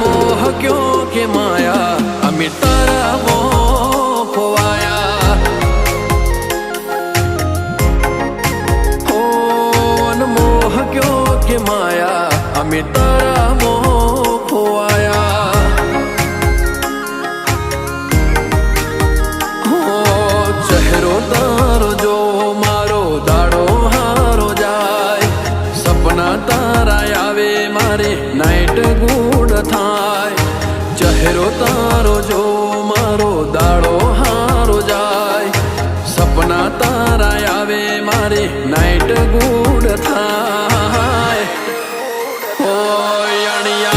मोह क्यों के माया अमी तारा मोह खोवाया मोह क्यों के माया अमी तारा मोह खोवाया चेहरो तारो जो मारो दाड़ो हारो जाए सपना तारा आवे मारे नाइट गुड थाय चेहरो तारो जो मारो दाड़ो हारो जाए सपना तारा आवे मारे नाइट गुड थाय ओ यानिया